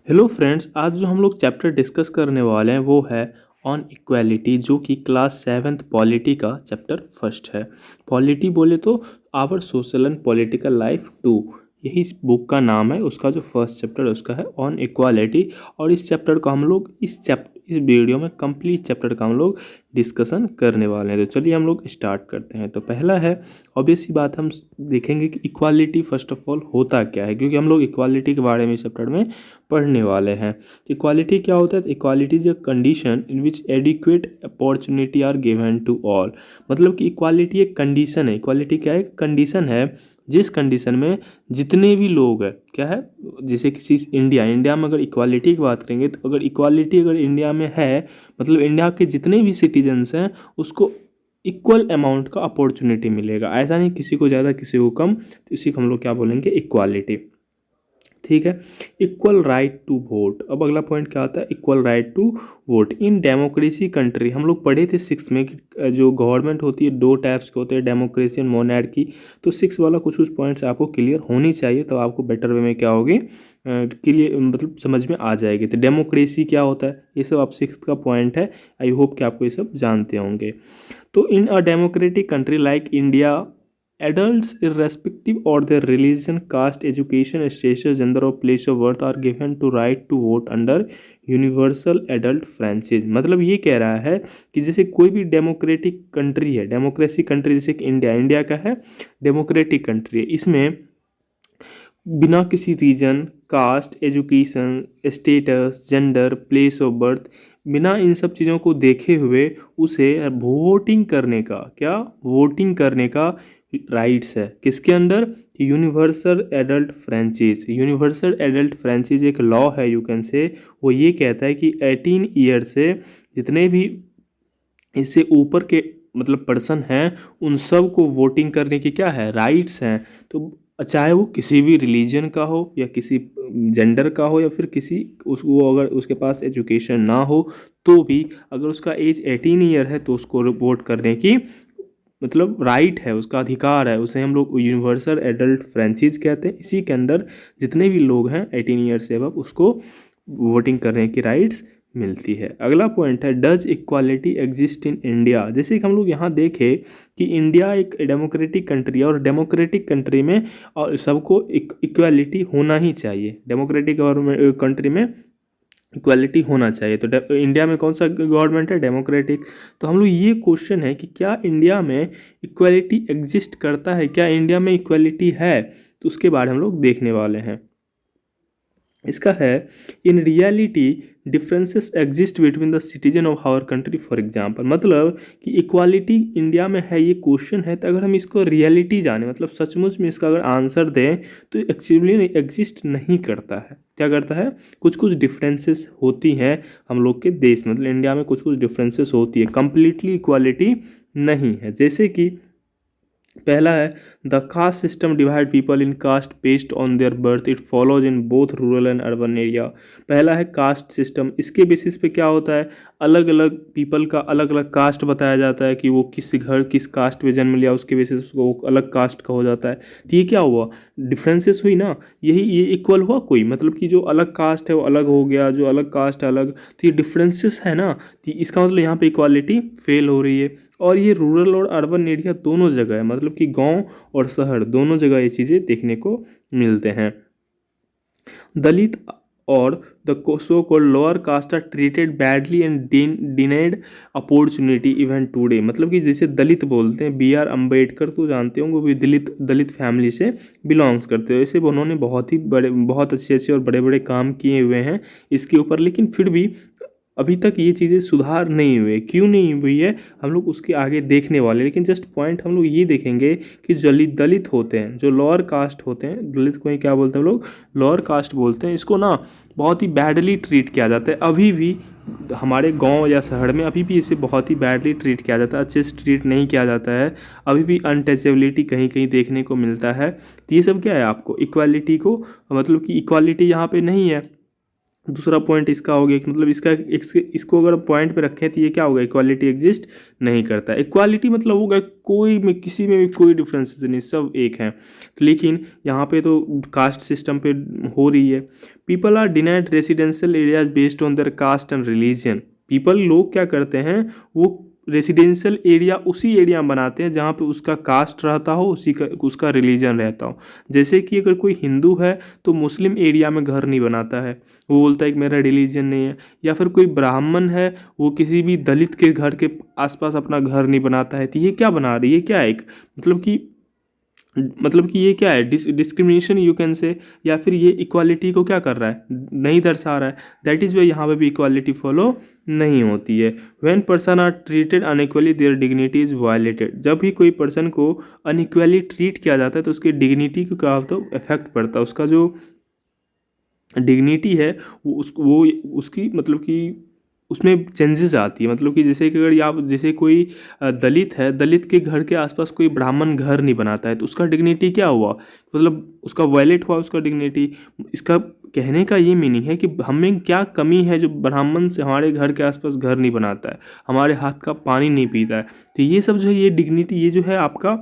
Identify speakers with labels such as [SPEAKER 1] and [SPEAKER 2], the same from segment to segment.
[SPEAKER 1] Hello friends, आज जो हम लोग चैप्टर डिस्कस करने वाले हैं वो है ऑन इक्वालिटी, जो कि क्लास 7th पॉलिटी का चैप्टर फर्स्ट है। पॉलिटी बोले तो our social and political life two, यही इस बुक का नाम है। उसका जो फर्स्ट चैप्टर है उसका है ऑन इक्वालिटी। और इस चैप्टर का हम लोग इस वीडियो में कंप्लीट चैप्टर का हम लोग डिस्कशन करने वाले हैं। तो चलिए हम लोग स्टार्ट करते हैं। तो पहला है, ऑब्वियस सी बात, हम देखेंगे कि इक्वालिटी फर्स्ट ऑफ ऑल होता क्या है, क्योंकि हम लोग इक्वालिटी के बारे में इस चैप्टर में पढ़ने वाले हैं। इक्वालिटी क्या होता है? Equality is a condition in which adequate opportunity are given to all. मतलब कि इक्वालिटी एक कंडीशन है। इक्वालिटी क्या है? कंडीशन है जिस कंडीशन में जितने भी लोग हैं, क्या है, जैसे किसी इंडिया में अगर इक्वालिटी की बात करेंगे तो अगर इक्वालिटी अगर इंडिया में है, मतलब इंडिया के जितने भी सिटीजन्स हैं उसको इक्वल अमाउंट का अपॉर्चुनिटी मिलेगा। ऐसा नहीं किसी को ज़्यादा किसी को कम, तो इसी को हम लोग क्या बोलेंगे? इक्वालिटी। ठीक है। Equal right to vote. अब अगला पॉइंट क्या आता है? Equal right to vote in democracy country. हम लोग पढ़े थे 6 में कि जो गवर्नमेंट होती है 2 टाइप्स के होते हैं, डेमोक्रेसी एंड मोनार्की। तो 6 वाला कुछ कुछ पॉइंट्स आपको क्लियर होनी चाहिए, तो आपको बेटर वे में क्या होगी, क्लियर मतलब समझ में आ जाएगी। तो डेमोक्रेसी क्या होता है, ये सब आप 6 का पॉइंट है। आई होप कि आपको ये सब जानते होंगे। तो in a democratic country like India, adults irrespective of their religion, caste, education status, gender or place of birth are given to right to vote under universal adult franchise. मतलब ये कह रहा है कि जैसे कोई भी डेमोक्रेटिक कंट्री है, डेमोक्रेसी कंट्री जैसे कि इंडिया का है, डेमोक्रेटिक कंट्री है, इसमें बिना किसी reason, caste, education, status, gender, place of birth, बिना इन सब चीज़ों को देखे हुए उसे वोटिंग करने का, क्या, वोटिंग करने का राइट्स है। किसके under? Universal adult franchise. Universal adult franchise एक लॉ है, यू कैन से। वो ये कहता है कि 18 ईयर से जितने भी इससे ऊपर के मतलब पर्सन हैं उन सब को वोटिंग करने की क्या है, राइट्स हैं। तो चाहे वो किसी भी रिलीजन का हो या किसी जेंडर का हो या फिर किसी वो अगर उसके पास एजुकेशन ना हो तो भी अगर उसका एज 18 ईयर है तो उसको वोट करने की मतलब राइट है, उसका अधिकार है। उसे हम लोग यूनिवर्सल एडल्ट फ्रेंचाइज कहते हैं। इसी के अंदर जितने भी लोग हैं 18 ईयर से अब उसको वोटिंग करने की राइट्स मिलती है। अगला पॉइंट है, does equality exist in India. जैसे कि हम लोग यहाँ देखें कि इंडिया एक डेमोक्रेटिक कंट्री है और डेमोक्रेटिक कंट्री में और सबको इक्वालिटी होना ही चाहिए। डेमोक्रेटिक कंट्री में इक्वालिटी होना चाहिए। तो इंडिया में कौन सा गवर्नमेंट है? डेमोक्रेटिक। तो हम लोग ये क्वेश्चन है कि क्या इंडिया में इक्वालिटी एग्जिस्ट करता है, क्या इंडिया में इक्वालिटी है? तो उसके बारे में हम लोग देखने वाले हैं। इसका है, in reality differences exist between the citizen of our country. For example, मतलब कि इक्वालिटी इंडिया में है, ये क्वेश्चन है। तो अगर हम इसको रियलिटी जाने, मतलब सचमुच में इसका अगर आंसर दें तो एक्चुअली एग्जिस्ट नहीं करता है। क्या करता है? कुछ कुछ डिफरेंसेस होती हैं हम लोग के देश, मतलब इंडिया में कुछ कुछ डिफरेंसेस होती है, कंप्लीटली इक्वालिटी नहीं है। जैसे कि पहला है, the caste system divide people in caste based on there birth, it follows in both rural and urban area. पहला है कास्ट सिस्टम। इसके बेसिस पे क्या होता है, अलग अलग पीपल का अलग अलग कास्ट बताया जाता है कि वो किस कास्ट में जन्म लिया, उसके बेसिस पे वो अलग कास्ट का हो जाता है। तो ये क्या हुआ, डिफरेंसेस हुई ना। ये इक्वल हुआ कोई, मतलब कि जो अलग कास्ट है वो अलग हो गया, जो अलग कास्ट है अलग। तो ये डिफरेंसेस है ना, तो इसका मतलब यहाँ पे इक्वालिटी फेल हो रही है। और ये रूरल और अर्बन एरिया दोनों जगह है, मतलब कि गांव और शहर दोनों जगह ये चीज़ें देखने को मिलते हैं। दलित और the so called lower caste are treated badly and denied opportunity even today. मतलब कि जैसे दलित बोलते हैं, BR अम्बेडकर तो जानते होंगे, वो भी दलित फैमिली से बिलोंग्स करते हैं। वैसे उन्होंने बहुत अच्छे और बड़े बड़े काम किए हुए हैं इसके ऊपर, लेकिन फिर भी अभी तक ये चीज़ें सुधार नहीं हुए। क्यों नहीं हुई है हम लोग उसके आगे देखने वाले, लेकिन जस्ट पॉइंट हम लोग ये देखेंगे कि जो दलित होते हैं, जो लोअर कास्ट होते हैं, दलित को ही क्या बोलते हैं हम लोग, लोअर कास्ट बोलते हैं। इसको ना बहुत ही बैडली ट्रीट किया जाता है अभी भी हमारे गांव या शहर में। अभी भी इसे बहुत ही बैडली ट्रीट किया जाता है, अच्छे से ट्रीट नहीं किया जाता है। अभी भी अनटचेबिलिटी कहीं कहीं देखने को मिलता है। तो ये सब क्या है, आपको इक्वालिटी को, मतलब कि इक्वालिटी यहाँ पे नहीं है। दूसरा पॉइंट इसका हो गया कि मतलब इसको अगर पॉइंट पे रखें तो ये क्या होगा, इक्वालिटी एग्जिस्ट नहीं करता। इक्वालिटी मतलब होगा कोई में किसी में भी कोई डिफरेंसेस नहीं, सब एक हैं। लेकिन यहाँ पे तो कास्ट सिस्टम पे हो रही है। People are denied residential areas based on their caste and religion. People लोग क्या करते हैं, वो रेसिडेंशियल एरिया उसी एरिया में बनाते हैं जहाँ पे उसका कास्ट रहता हो, उसी का उसका रिलीजन रहता हो। जैसे कि अगर कोई हिंदू है तो मुस्लिम एरिया में घर नहीं बनाता है, वो बोलता है कि मेरा रिलीजन नहीं है। या फिर कोई ब्राह्मण है, वो किसी भी दलित के घर के आसपास अपना घर नहीं बनाता है। तो ये क्या बना रही है, क्या एक मतलब कि ये क्या है, डिस्क्रिमिनेशन यू कैन से, या फिर ये इक्वालिटी को क्या कर रहा है, नहीं दर्शा रहा है। दैट इज़ वाई यहाँ पे भी इक्वालिटी फॉलो नहीं होती है। When person are treated unequally their dignity is violated. जब भी कोई पर्सन को अनइक्वली ट्रीट किया जाता है तो उसकी डिग्निटी को क्या होता है, इफेक्ट पड़ता है। उसका जो डिग्निटी है वो उसकी मतलब कि उसमें चेंजेस आती है। मतलब कि जैसे कि अगर आप जैसे कोई दलित है, दलित के घर के आसपास कोई ब्राह्मण घर नहीं बनाता है तो उसका डिग्निटी क्या हुआ, मतलब उसका वायलेट हुआ उसका डिग्निटी। इसका कहने का ये मीनिंग है कि हमें क्या कमी है जो ब्राह्मण से हमारे घर के आसपास घर नहीं बनाता है, हमारे हाथ का पानी नहीं पीता है। तो ये सब जो है, ये डिग्निटी, ये जो है आपका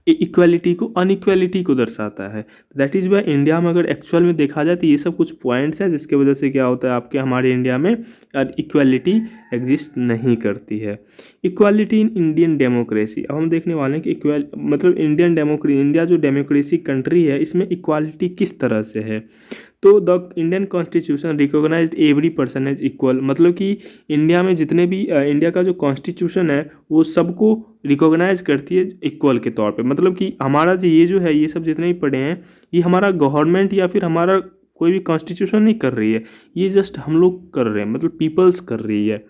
[SPEAKER 1] इक्वालिटी को, अनइक्वालिटी को दर्शाता है। दैट इज़ वाई इंडिया में अगर एक्चुअल में देखा जाए तो ये सब कुछ पॉइंट्स हैं जिसके वजह से क्या होता है आपके हमारे इंडिया में इक्वालिटी एग्जिस्ट नहीं करती है। इक्वालिटी इन इंडियन डेमोक्रेसी, अब हम देखने वाले हैं कि मतलब इंडिया जो डेमोक्रेसी कंट्री है इसमें इक्वालिटी किस तरह से है। तो the Indian constitution recognized every person as equal. मतलब कि इंडिया में जितने भी इंडिया का जो कॉन्स्टिट्यूशन है वो सबको रिकॉग्नाइज करती है इक्वल के तौर पे। मतलब कि हमारा जो ये जो है, ये सब जितने भी पढ़े हैं, ये हमारा गवर्नमेंट या फिर हमारा कोई भी कॉन्स्टिट्यूशन नहीं कर रही है, ये जस्ट हम लोग कर रहे हैं, मतलब पीपल्स कर रही है।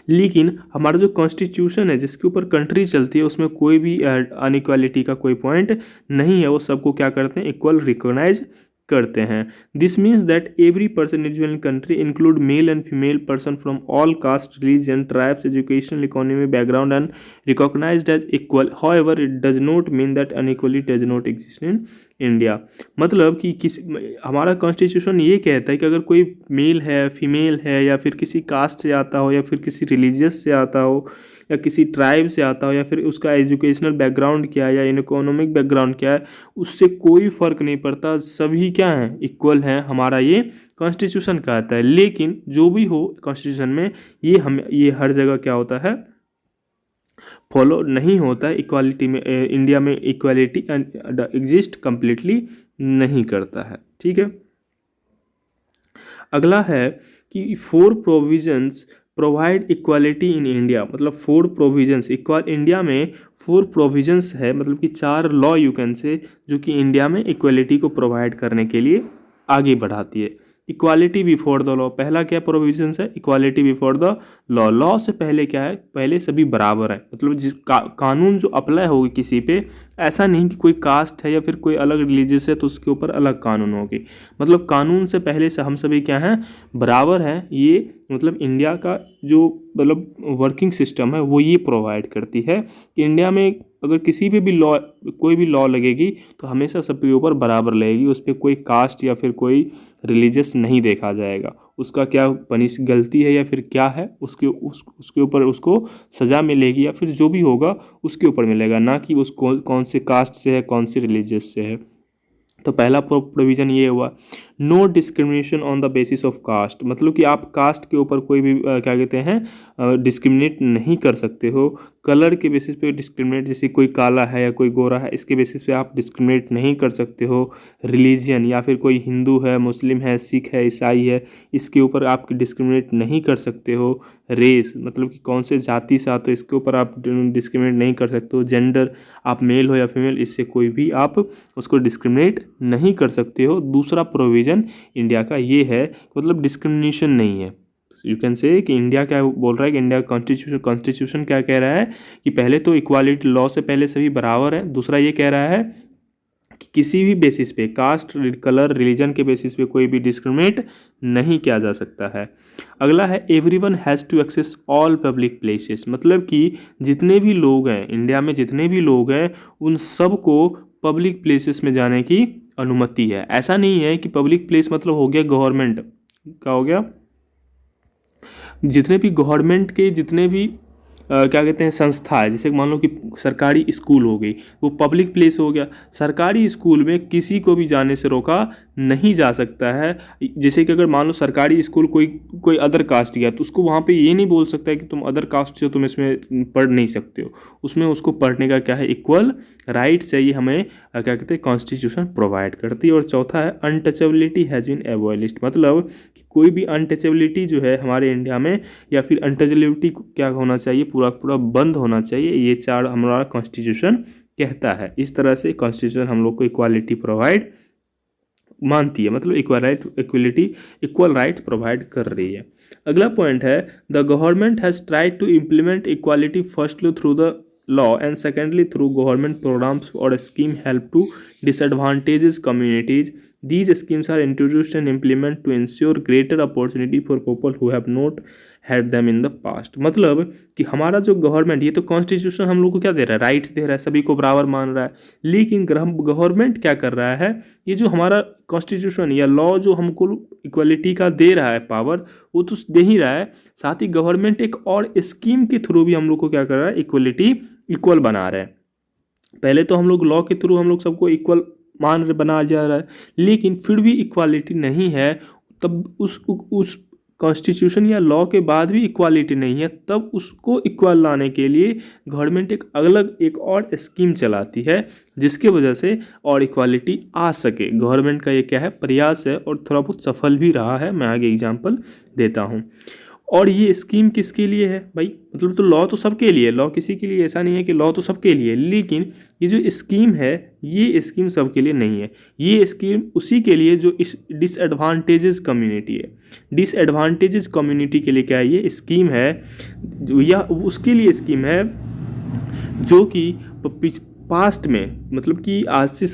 [SPEAKER 1] लेकिन हमारा जो कॉन्स्टिट्यूशन है जिसके ऊपर कंट्री चलती है उसमें कोई भी अनइक्वालिटी का कोई पॉइंट नहीं है, वो सबको क्या करते हैं, इक्वल रिकॉग्नाइज करते हैं। This means that every person in country include male and female person from all caste, religion, tribes, educational, economy background and recognized as equal. However it does not mean that inequality does not exist in India. मतलब कि हमारा constitution ये कहता है कि अगर कोई mail है, फीमेल है, या फिर किसी कास्ट से आता हो, या फिर किसी रिलीजियस से आता हो, या किसी ट्राइब से आता हो, या फिर उसका एजुकेशनल बैकग्राउंड क्या है या इकोनॉमिक बैकग्राउंड क्या है, उससे कोई फ़र्क नहीं पड़ता, सभी क्या हैं, इक्वल हैं, हमारा ये कॉन्स्टिट्यूशन कहता है। लेकिन जो भी हो कॉन्स्टिट्यूशन में, ये हर जगह क्या होता है, फॉलो नहीं होता है। इक्वालिटी में इंडिया में इक्वालिटी एग्जिस्ट कम्प्लीटली नहीं करता है। ठीक है, अगला है कि 4 provisions provide equality in India. मतलब 4 प्रोविजंस, इंडिया में 4 प्रोविजंस है, मतलब कि 4 लॉ यू कैन से, जो कि इंडिया में इक्वालिटी को प्रोवाइड करने के लिए आगे बढ़ाती है। इक्वालिटी बिफोर द लॉ, पहला क्या प्रोविजंस है, equality before the law. Law से पहले क्या है, पहले सभी बराबर है। मतलब कानून जो अप्लाई होगी किसी पे, ऐसा नहीं कि कोई कास्ट है या फिर कोई अलग रिलीजियस है तो उसके ऊपर अलग कानून होगी। मतलब कानून से पहले से हम सभी क्या हैं, बराबर हैं। ये मतलब इंडिया का जो मतलब वर्किंग सिस्टम है वो ये प्रोवाइड करती है कि इंडिया में अगर किसी पे भी लॉ, कोई भी लॉ लगेगी तो हमेशा सबके ऊपर बराबर लगेगी, उस पर कोई कास्ट या फिर कोई रिलीजियस नहीं देखा जाएगा। उसका क्या गलती है या फिर क्या है, उसके ऊपर उसको सज़ा मिलेगी या फिर जो भी होगा उसके ऊपर मिलेगा, ना कि उसको कौन से कास्ट से है, कौन से रिलीजियस से है। तो पहला प्रोविज़न ये हुआ, no discrimination on the basis of caste. मतलब कि आप कास्ट के ऊपर कोई भी क्या कहते हैं, डिस्क्रिमिनेट नहीं कर सकते हो। कलर के बेसिस पे डिस्क्रिमिनेट, जैसे कोई काला है या कोई गोरा है, इसके बेसिस पे आप डिस्क्रिमिनेट नहीं कर सकते हो। रिलीजियन, या फिर कोई हिंदू है, मुस्लिम है, सिख है, ईसाई है, इसके ऊपर आप डिस्क्रिमिनेट नहीं कर सकते हो। रेस, मतलब कि कौन से जाति से आते हो, इसके ऊपर आप डिस्क्रिमिनेट नहीं कर सकते हो। जेंडर, आप मेल हो या फीमेल, इससे कोई भी आप उसको डिस्क्रिमिनेट नहीं कर सकते हो। दूसरा प्रोविज़न इंडिया का ये है, मतलब डिस्क्रिमिनेशन नहीं है। यू कैन से कि इंडिया क्या बोल रहा है कि इंडिया कॉन्स्टिट्यूशन क्या कह रहा है कि पहले तो इक्वालिटी, लॉ से पहले सभी बराबर है। दूसरा ये कह रहा है कि किसी भी बेसिस पे, कास्ट, कलर, रिलीजन के बेसिस पे कोई भी डिस्क्रिमिनेट नहीं किया जा सकता है। अगला है, everyone has to access all public places. मतलब कि जितने भी लोग हैं इंडिया में, जितने भी लोग हैं उन सबको पब्लिक प्लेसेस में जाने की अनुमति है। ऐसा नहीं है कि पब्लिक प्लेस मतलब हो गया गवर्नमेंट का, हो गया जितने भी गवर्नमेंट के जितने भी क्या कहते हैं संस्था है, जैसे मान लो कि सरकारी स्कूल हो गई, वो पब्लिक प्लेस हो गया। सरकारी स्कूल में किसी को भी जाने से रोका नहीं जा सकता है। जैसे कि अगर मान लो सरकारी स्कूल कोई अदर कास्ट गया तो उसको वहाँ पे ये नहीं बोल सकता है कि तुम अदर कास्ट से हो, तुम इसमें पढ़ नहीं सकते हो। उसमें उसको पढ़ने का क्या है, इक्वल राइट्स है। ये हमें क्या कहते हैं कॉन्स्टिट्यूशन प्रोवाइड करती है। और चौथा है अनटचेबिलिटी हैज़ बीन एबॉलिश्ड, मतलब कि कोई भी अनटचेबिलिटी जो है हमारे इंडिया में, या फिर अनटचेबिलिटी क्या होना चाहिए, पूरा पूरा बंद होना चाहिए। ये 4 हमारा कॉन्स्टिट्यूशन कहता है। इस तरह से कॉन्स्टिट्यूशन हम लोग को इक्वालिटी प्रोवाइड मानती है, मतलब इक्वल राइट्स प्रोवाइड कर रही है। अगला पॉइंट है the government has tried to implement equality firstly through the law and secondly through government programs or a scheme help to disadvantaged communities. These schemes are introduced and implemented to ensure greater opportunity for people who have not had them in the past. मतलब कि हमारा जो government, ये तो constitution हम लोग को क्या दे रहा है, राइट्स दे रहा है, सभी को बराबर मान रहा है। लेकिन गवर्नमेंट क्या कर रहा है, ये जो हमारा कॉन्स्टिट्यूशन या लॉ जो हमको इक्वलिटी का दे रहा है पावर, वो तो दे ही रहा है, साथ ही गवर्नमेंट एक और स्कीम के थ्रू भी हम लोग को क्या कर रहा है, इक्वल बना रहे हैं। पहले तो हम लोग लॉ के थ्रू हम लोग सबको इक्वल बना जा रहा है, लेकिन फिर भी इक्वालिटी नहीं है। तब उस कॉन्स्टिट्यूशन या लॉ के बाद भी इक्वालिटी नहीं है, तब उसको इक्वल लाने के लिए गवर्नमेंट एक और स्कीम चलाती है, जिसके वजह से और इक्वालिटी आ सके। गवर्नमेंट का ये क्या है, प्रयास है, और थोड़ा बहुत सफल भी रहा है। मैं आगे एग्जांपल देता हूँ। और ये स्कीम किसके लिए है भाई, मतलब तो लॉ तो सबके लिए, लॉ किसी के लिए ऐसा नहीं है कि लॉ तो सबके लिए, लेकिन ये जो स्कीम है, ये स्कीम सबके लिए नहीं है। ये स्कीम उसी के लिए जो इस डिसएडवांटेजेस कम्युनिटी है। डिसएडवांटेजेस कम्युनिटी के लिए क्या है, ये स्कीम है, या उसके लिए स्कीम है जो कि पास्ट में, मतलब कि आज से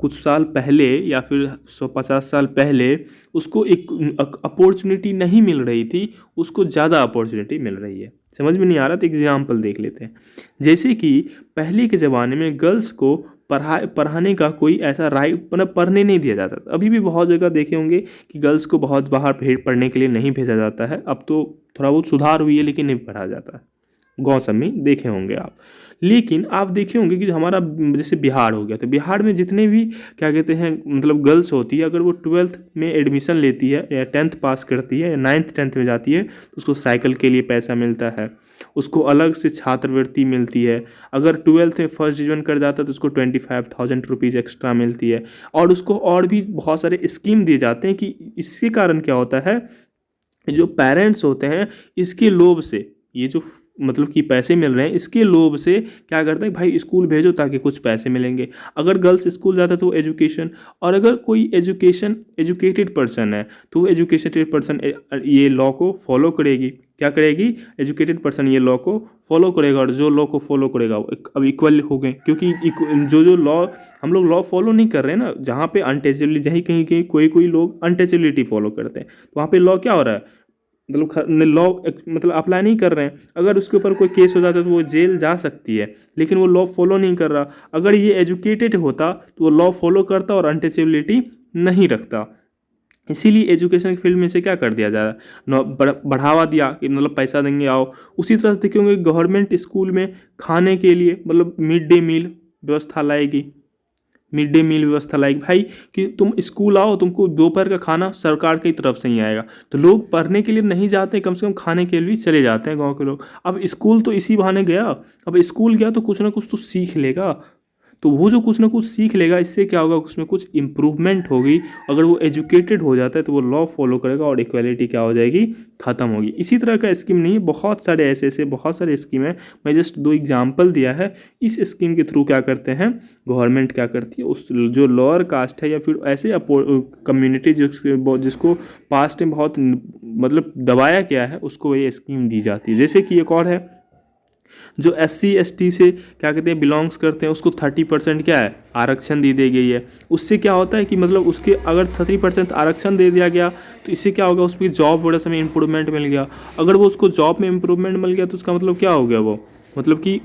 [SPEAKER 1] कुछ साल पहले या फिर 150 साल पहले उसको एक अपॉर्चुनिटी नहीं मिल रही थी, उसको ज़्यादा अपॉर्चुनिटी मिल रही है। समझ में नहीं आ रहा तो एग्जाम्पल देख लेते हैं। जैसे कि पहले के ज़माने में गर्ल्स को पढ़ाने का कोई ऐसा राइट, मतलब पढ़ने नहीं दिया जाता था। अभी भी बहुत जगह देखे होंगे कि गर्ल्स को बहुत बाहर पढ़ने के लिए नहीं भेजा जाता है। अब तो थोड़ा बहुत सुधार हुई है, लेकिन नहीं पढ़ा जाता है। गाँव सब में देखे होंगे आप। लेकिन आप देखे होंगे कि हमारा जैसे बिहार हो गया, तो बिहार में जितने भी क्या कहते हैं, मतलब गर्ल्स होती है, अगर वो 12th में एडमिशन लेती है या 10th पास करती है या 9th 10th में जाती है, तो उसको साइकिल के लिए पैसा मिलता है, उसको अलग से छात्रवृत्ति मिलती है। अगर 12th में फर्स्ट डिवीजन कर जाता है तो उसको 25,000 रुपीज़ एक्स्ट्रा मिलती है। और उसको और भी बहुत सारे स्कीम दिए जाते हैं। कि इसके कारण क्या होता है, जो पेरेंट्स होते हैं, इसके लोभ से, ये जो मतलब कि पैसे मिल रहे हैं, इसके लोभ से क्या करते हैं, भाई स्कूल भेजो ताकि कुछ पैसे मिलेंगे। अगर गर्ल्स स्कूल जाता है तो एजुकेशन, और अगर कोई एजुकेटेड पर्सन है तो वो एजुकेटेड पर्सन ये लॉ को फॉलो करेगी। क्या करेगी, एजुकेटेड पर्सन ये लॉ को फॉलो करेगा, और जो लॉ को फॉलो करेगा वो अब इक्वल हो गए। क्योंकि जो लॉ हम लोग लॉ फॉलो नहीं कर रहे हैं ना, जहाँ पे अनटचेबिलिटी, जहीं कहीं कोई लोग अनटचेबिलिटी फॉलो करते हैं, तो वहाँ पे लॉ क्या हो रहा है, मतलब लॉ मतलब अप्लाई नहीं कर रहे हैं। अगर उसके ऊपर कोई केस हो जाता है तो वो जेल जा सकती है, लेकिन वो लॉ फॉलो नहीं कर रहा। अगर ये एजुकेटेड होता तो वो लॉ फॉलो करता और अनटचेबिलिटी नहीं रखता। इसीलिए एजुकेशन की फील्ड में से क्या कर दिया जा रहा है, बढ़ावा दिया कि मतलब पैसा देंगे आओ। उसी तरह से देखे होंगे गवर्नमेंट स्कूल में खाने के लिए मतलब मिड डे मील व्यवस्था लाएगी, भाई कि तुम स्कूल आओ, तुमको दोपहर का खाना सरकार की तरफ से ही आएगा। तो लोग पढ़ने के लिए नहीं जाते, कम से कम खाने के लिए चले जाते हैं गांव के लोग। अब स्कूल तो इसी बहाने गया, अब स्कूल गया तो कुछ ना कुछ तो सीख लेगा। तो वो जो कुछ ना कुछ सीख लेगा, इससे क्या होगा, उसमें कुछ इम्प्रूवमेंट होगी। अगर वो एजुकेटेड हो जाता है तो वो लॉ फॉलो करेगा और इक्वालिटी क्या हो जाएगी, ख़त्म होगी। इसी तरह का स्कीम नहीं है, बहुत सारे बहुत सारे स्कीम है। मैं जस्ट 2 एग्जाम्पल दिया है। इस स्कीम के थ्रू क्या करते हैं, गवर्नमेंट क्या करती है, उस जो लोअर कास्ट है या फिर ऐसे कम्युनिटी जिसको पास्ट में बहुत मतलब दबाया गया है, उसको ये स्कीम दी जाती है। जैसे कि एक और है, जो SC ST से क्या कहते हैं बिलोंग्स करते हैं, उसको 30% क्या है आरक्षण दी गई है। उससे क्या होता है कि मतलब उसके अगर 30% आरक्षण दे दिया गया तो इससे क्या होगा, उसकी जॉब बड़े समय इम्प्रूवमेंट मिल गया। अगर वो उसको जॉब में इम्प्रूवमेंट मिल गया तो उसका मतलब क्या हो गया, वो मतलब कि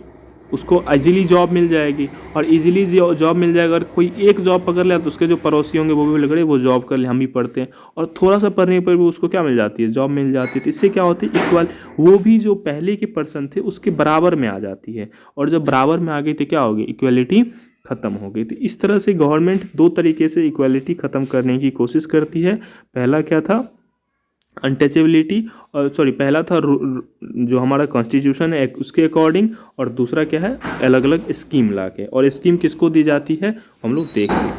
[SPEAKER 1] उसको इजीली जॉब मिल जाएगी, और इजीली जॉब मिल जाएगा। अगर कोई एक जॉब पकड़ लिया तो उसके जो पड़ोसी होंगे वो भी लगे वो जॉब कर ले, हम भी पढ़ते हैं, और थोड़ा सा पढ़ने पर भी उसको क्या मिल जाती है, जॉब मिल जाती है। तो इससे क्या होती है, इक्वल वो भी जो पहले के पर्सन थे उसके बराबर में आ जाती है, और जब बराबर में आ गई तो क्या होगी, इक्वलिटी ख़त्म हो गई। तो इस तरह से गवर्नमेंट दो तरीके से इक्वलिटी ख़त्म करने की कोशिश करती है। पहला क्या था, अनटचेबिलिटी, और सॉरी पहला था जो हमारा कॉन्स्टिट्यूशन है उसके अकॉर्डिंग, और दूसरा क्या है, अलग अलग स्कीम ला के, और स्कीम किसको दी जाती है हम लोग देखेंगे।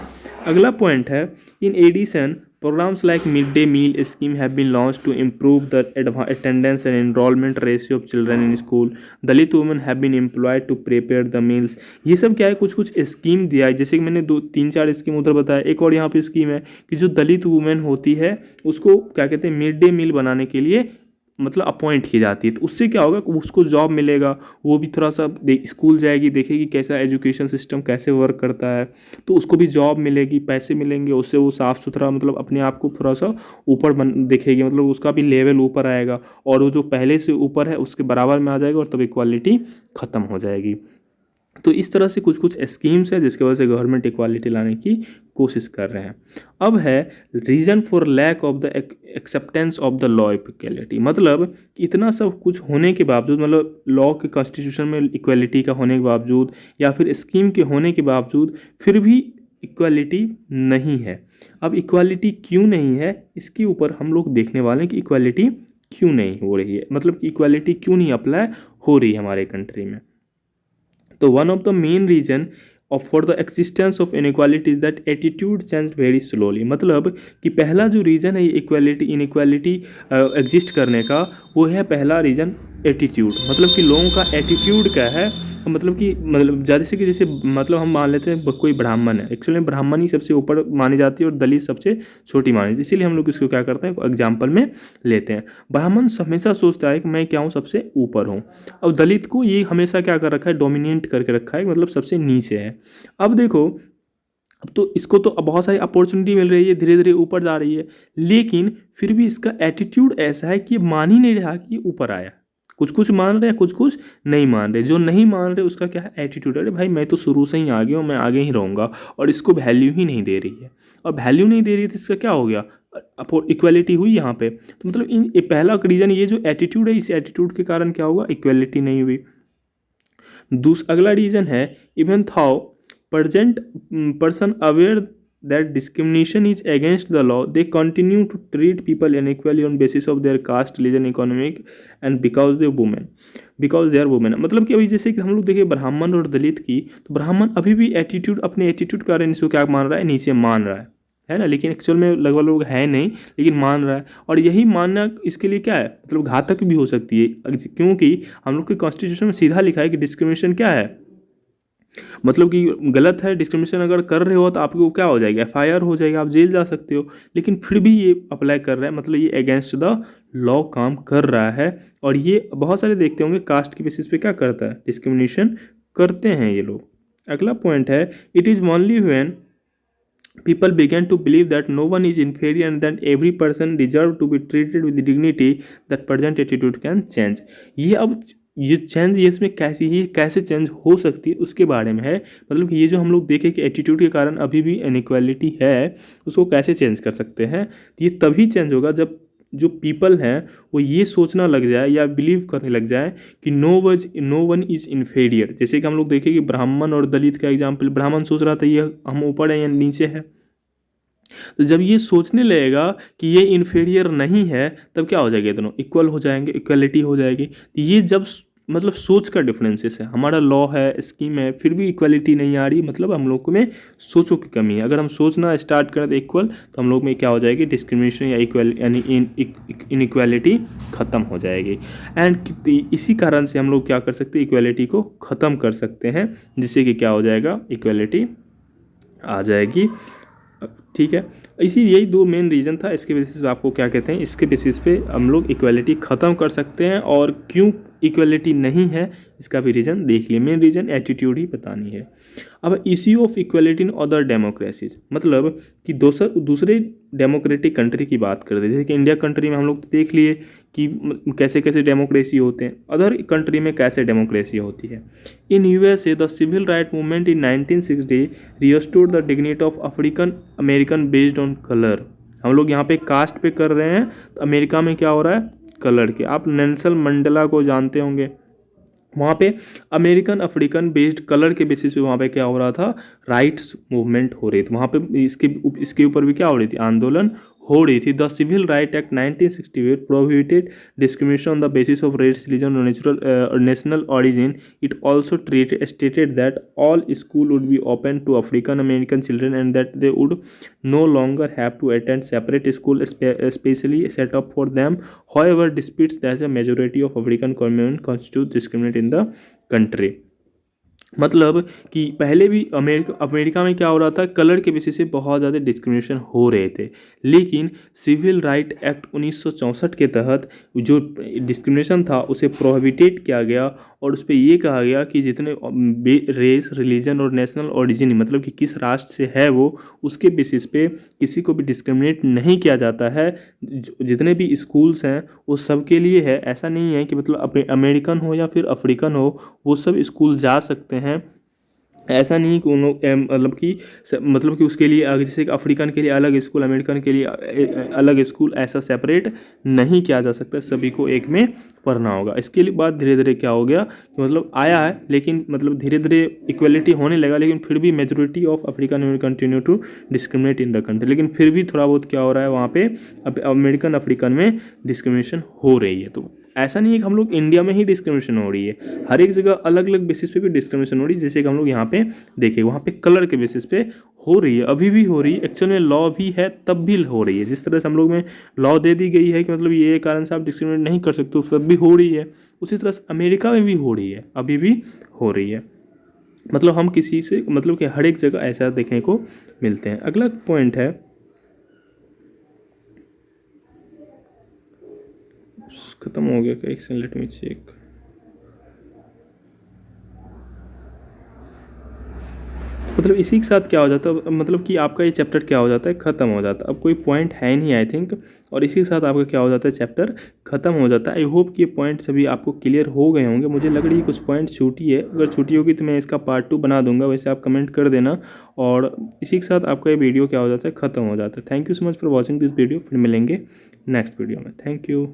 [SPEAKER 1] अगला पॉइंट है, in addition programs like mid day meal scheme have been launch to improve the attendance and enrolment ratio of children in school. Dalit women have been employed to prepare the meals. ये सब क्या है, कुछ कुछ scheme दिया है, जैसे कि मैंने 2-3-4 स्कीम उधर बताया। एक और यहाँ पे स्कीम है कि जो दलित वुमेन होती है उसको क्या कहते हैं, मिड डे मील बनाने के लिए मतलब अपॉइंट की जाती है। तो उससे क्या होगा, उसको जॉब मिलेगा, वो भी थोड़ा सा स्कूल जाएगी, देखेगी कैसा एजुकेशन सिस्टम कैसे वर्क करता है, तो उसको भी जॉब मिलेगी, पैसे मिलेंगे, उससे वो साफ़ सुथरा मतलब अपने आप को थोड़ा सा ऊपर देखेगी, मतलब उसका भी लेवल ऊपर आएगा, और वो जो पहले से ऊपर है उसके बराबर में आ जाएगा, और तब इक्वालिटी ख़त्म हो जाएगी। तो इस तरह से कुछ कुछ स्कीम्स है जिसकी वजह से गवर्नमेंट इक्वालिटी लाने की कोशिश कर रहे हैं। अब है reason for lack of the acceptance of the law equality, मतलब इतना सब कुछ होने के बावजूद, मतलब लॉ के कॉन्स्टिट्यूशन में इक्वालिटी का होने के बावजूद या फिर स्कीम के होने के बावजूद फिर भी इक्वालिटी नहीं है। अब इक्वालिटी क्यों नहीं है, इसके ऊपर हम लोग देखने वाले हैं कि इक्वालिटी क्यों नहीं हो रही है, मतलब कि इक्वालिटी क्यों नहीं अप्लाई हो रही है हमारे कंट्री में। तो one of the main reason of for the existence of inequality is that attitude change very slowly, मतलब कि पहला जो रीज़न है ये इनइक्वालिटी एग्जिस्ट करने का, वो है पहला रीज़न एटीट्यूड, मतलब कि लोगों का एटीट्यूड क्या है, मतलब कि मतलब जैसे कि जैसे मतलब हम मान लेते हैं कोई ब्राह्मण है, एक्चुअली ब्राह्मण ही सबसे ऊपर मानी जाती है और दलित सबसे छोटी मानी जाती है, इसीलिए हम लोग इसको क्या करते हैं एग्जाम्पल में लेते हैं। ब्राह्मण हमेशा सोचता है कि मैं क्या हूँ, सबसे ऊपर हूँ, और दलित को ये हमेशा क्या कर रखा है, डोमिनेट करके रखा है, मतलब सबसे नीचे है। अब देखो, अब तो इसको तो बहुत सारी अपॉर्चुनिटी मिल रही है, धीरे धीरे ऊपर जा रही है, लेकिन फिर भी इसका एटीट्यूड ऐसा है कि मान ही नहीं रहा कि ऊपर आया। कुछ कुछ मान रहे हैं, कुछ कुछ नहीं मान रहे। जो नहीं मान रहे उसका क्या है, एटीट्यूड, अरे भाई मैं तो शुरू से ही आगे हूँ, मैं आगे ही रहूँगा, और इसको वैल्यू ही नहीं दे रही है। और वैल्यू नहीं दे रही है तो इसका क्या हो गया, इक्वलिटी हुई यहाँ पे। तो मतलब पहला रीज़न ये जो एटीट्यूड है, इस एटीट्यूड के कारण क्या होगा, इक्वलिटी नहीं हुई। अगला रीज़न है, even थाउ present person aware that discrimination is against the law, they continue to treat people unequally on basis of their caste, religion, economic and because they are women। मतलब कि अभी जैसे कि हम लोग देखें ब्राह्मण और दलित की, तो ब्राह्मण अभी भी एटीट्यूड, अपने एटीट्यूड के कारण इसको क्या मान रहा है, नीचे मान रहा है ना, लेकिन एक्चुअल में लगभग लोग है नहीं, लेकिन मान रहा है। और यही मानना इसके लिए क्या है, मतलब घातक भी हो सकती है, क्योंकि हम लोग के कॉन्स्टिट्यूशन में सीधा लिखा है कि डिस्क्रिमिनेशन क्या है, मतलब कि गलत है, डिस्क्रिमिनेशन अगर कर रहे हो तो आपको क्या हो जाएगा, एफआईआर हो जाएगा, आप जेल जा सकते हो। लेकिन फिर भी ये अप्लाई कर रहा है, मतलब ये अगेंस्ट द लॉ काम कर रहा है। और ये बहुत सारे देखते होंगे कास्ट के बेसिस पे क्या करता है, डिस्क्रिमिनेशन करते हैं ये लोग। अगला पॉइंट है, it is only when people began to believe that no one is inferior and that every person deserve to be treated with dignity that present attitude can change। ये अब ये चेंज, ये इसमें कैसे चेंज हो सकती है उसके बारे में है, मतलब कि ये जो हम लोग देखें कि एटीट्यूड के कारण अभी भी इनइक्वालिटी है, उसको कैसे चेंज कर सकते हैं। ये तभी चेंज होगा जब जो पीपल हैं वो ये सोचना लग जाए या बिलीव करने लग जाए कि नो वन इज़ इन्फीरियर। जैसे कि हम लोग देखें कि ब्राह्मण और दलित का एग्जाम्पल, ब्राह्मण सोच रहा था ये हम ऊपर है या नीचे है, तो जब ये सोचने लगेगा कि ये इन्फीरियर नहीं है, तब क्या हो जाएगा, दोनों इक्वल हो जाएंगे, इक्वलिटी हो जाएगी। ये जब मतलब सोच का डिफरेंसेस है, हमारा लॉ है, स्कीम है, फिर भी इक्वलिटी नहीं आ रही, मतलब हम लोग में सोचों की कमी है। अगर हम सोचना स्टार्ट करें तो इक्वल, तो हम लोग में क्या हो जाएगी, डिस्क्रिमिनेशन या इक्वल यानी इनइक्वालिटी ख़त्म हो जाएगी। एंड इसी कारण से हम लोग क्या कर सकते हैं, इक्वलिटी को ख़त्म कर सकते हैं, जिससे कि क्या हो जाएगा, इक्वलिटी आ जाएगी। ठीक है, यही दो मेन रीज़न था। इसके बेसिस पे आपको क्या कहते हैं, इसके बेसिस पे हम लोग इक्वलिटी ख़त्म कर सकते हैं। और क्यों इक्वलिटी नहीं है इसका भी रीज़न देख लिए, मेन रीज़न एटीट्यूड ही बतानी है। अब issue of equality in other democracies, मतलब कि दूसरे डेमोक्रेटिक कंट्री की बात करते हैं, जैसे कि इंडिया कंट्री में हम लोग देख लिए कि कैसे कैसे डेमोक्रेसी होते हैं, अदर कंट्री में कैसे डेमोक्रेसी होती है। In USA the civil right movement in 1960 restored the dignity of African American based on colour. हम लोग यहाँ पे कास्ट पे कर रहे हैं, तो अमेरिका में क्या हो रहा है, कलर के। आप नेल्सन मंडेला को जानते होंगे, वहाँ पे अमेरिकन अफ्रीकन बेस्ड कलर के बेसिस पे वहाँ पे क्या हो रहा था, राइट्स मूवमेंट हो रही थी वहाँ पे। इसके ऊपर भी क्या हो रही थी, आंदोलन हो रही थी। The civil right act 1968 prohibited discrimination on the basis of race, religion और national origin. It also stated that all school would be open to African American children and that they would no longer have to attend separate school specially set up for them. However, disputes that a majority of African community constitute discriminate in the country. मतलब कि पहले भी America में क्या हो रहा था, colour के बेसिस से बहुत ज़्यादा डिस्क्रिमिनेशन हो रहे थे, लेकिन सिविल राइट एक्ट 1964 के तहत जो डिस्क्रिमिनेशन था उसे प्रोहिबिटेड किया गया और उस पर ये कहा गया कि जितने रेस, रिलीजन और नेशनल ओरिजिन, मतलब कि किस राष्ट्र से है वो, उसके बेसिस पे किसी को भी डिस्क्रिमिनेट नहीं किया जाता है। जितने भी स्कूल्स हैं वो सब के लिए है, ऐसा नहीं है कि मतलब अमेरिकन हो या फिर अफ्रीकन हो वो सब स्कूल जा सकते हैं, ऐसा नहीं कि उन मतलब कि उसके लिए जैसे कि अफ्रीकन के लिए अलग स्कूल, अमेरिकन के लिए अलग स्कूल, ऐसा सेपरेट नहीं किया जा सकता, सभी को एक में पढ़ना होगा। इसके लिए बाद धीरे धीरे क्या हो गया कि मतलब आया है, लेकिन मतलब धीरे धीरे इक्वलिटी होने लगा, लेकिन फिर भी majority of African American continue to discriminate in the country. लेकिन फिर भी थोड़ा बहुत क्या हो रहा है वहाँ पे, अमेरिकन अफ्रीकन में डिस्क्रिमिनेशन हो रही है। तो ऐसा नहीं है कि हम लोग इंडिया में ही डिस्क्रिमिनेशन हो रही है, हर एक जगह अलग अलग बेसिस पे भी डिस्क्रिमिनेशन हो रही है। जैसे कि हम लोग यहाँ पे देखें, वहाँ पे कलर के बेसिस पे हो रही है, अभी भी हो रही है, एक्चुअल में लॉ भी है तब भी हो रही है। जिस तरह से हम लोग में लॉ दे दी गई है कि मतलब ये कारण से आप डिस्क्रिमिनेट नहीं कर सकते, उस सब भी हो रही है, उसी तरह से अमेरिका में भी हो रही है, अभी भी हो रही है। मतलब हम किसी से मतलब कि हर एक जगह ऐसा देखने को मिलते हैं। अगला पॉइंट है, खत्म हो गया क्या, एक सेकंड लेट मी चेक। मतलब इसी के साथ क्या हो जाता है, मतलब कि आपका ये चैप्टर क्या हो जाता है, ख़त्म हो जाता है। अब कोई पॉइंट है नहीं आई थिंक, और इसी के साथ आपका क्या हो जाता है, चैप्टर ख़त्म हो जाता है। आई होप कि ये पॉइंट सभी आपको क्लियर हो गए होंगे। मुझे लग रही है कुछ पॉइंट छूटी है, अगर छूटी होगी तो मैं इसका पार्ट 2 बना दूंगा, वैसे आप कमेंट कर देना। और इसी के साथ आपका ये वीडियो क्या हो जाता है, ख़त्म हो जाता है। Thank you so much for watching this video, फिर मिलेंगे नेक्स्ट वीडियो में। Thank you.